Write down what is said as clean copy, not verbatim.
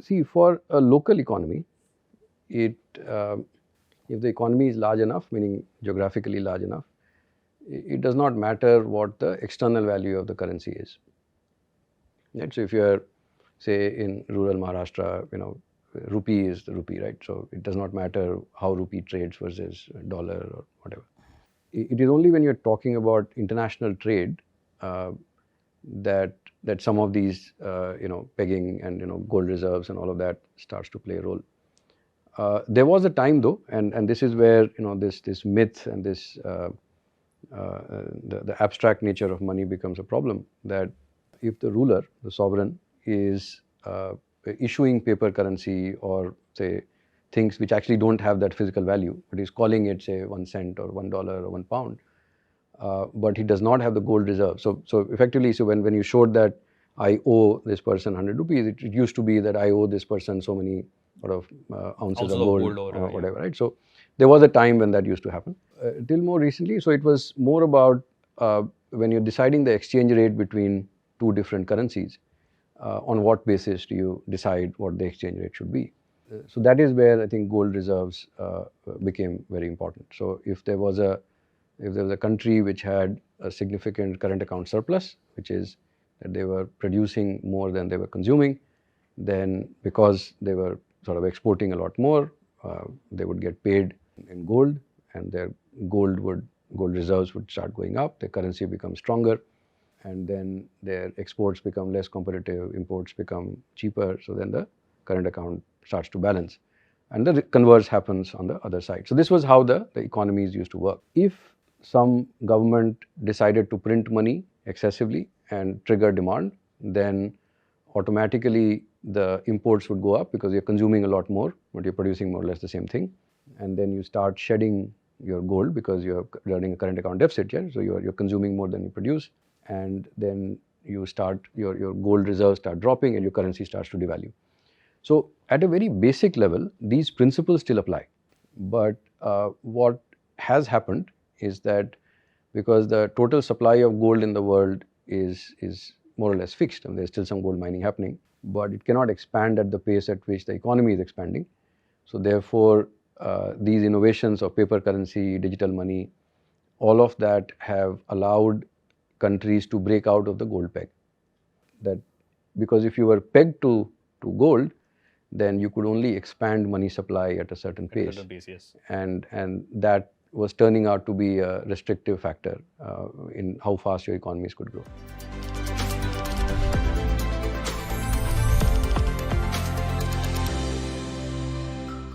See, for a local economy, if the economy is large enough, meaning geographically large enough, it does not matter what the external value of the currency is. Right? So if you are, say, in rural Maharashtra, rupee is the rupee, right? So it does not matter how rupee trades versus dollar or whatever. It is only when you're talking about international trade that some of these pegging and gold reserves and all of that starts to play a role. There was a time though, and this is where this myth and this the abstract nature of money becomes a problem, that if the ruler, the sovereign, is issuing paper currency or say things which actually don't have that physical value, but he's calling it say 1 cent or $1 or 1 pound, but he does not have the gold reserve. So effectively, so when you showed that I owe this person 100 rupees, it used to be that I owe this person so many sort of ounces of gold or whatever, right? So there was a time when that used to happen. Till more recently, so it was more about when you're deciding the exchange rate between two different currencies, on what basis do you decide what the exchange rate should be? So that is where I think gold reserves became very important. So if there was a country which had a significant current account surplus, which is that they were producing more than they were consuming, then because they were sort of exporting a lot more, they would get paid in gold, and their gold reserves would start going up, their currency becomes stronger, and then their exports become less competitive, imports become cheaper, so then the current account starts to balance. And the converse happens on the other side. So this was how the economies used to work. If some government decided to print money excessively and trigger demand, then automatically the imports would go up because you're consuming a lot more, but you're producing more or less the same thing. And then you start shedding your gold because you're running a current account deficit, yeah? So you're consuming more than you produce. And then you start, your gold reserves start dropping and your currency starts to devalue. So at a very basic level, these principles still apply. But what has happened is that because the total supply of gold in the world is more or less fixed, and there's still some gold mining happening, but it cannot expand at the pace at which the economy is expanding. So therefore, these innovations of paper currency, digital money, all of that have allowed countries to break out of the gold peg. That because if you were pegged to gold, then you could only expand money supply at a certain pace. Yes. And that was turning out to be a restrictive factor in how fast your economies could grow.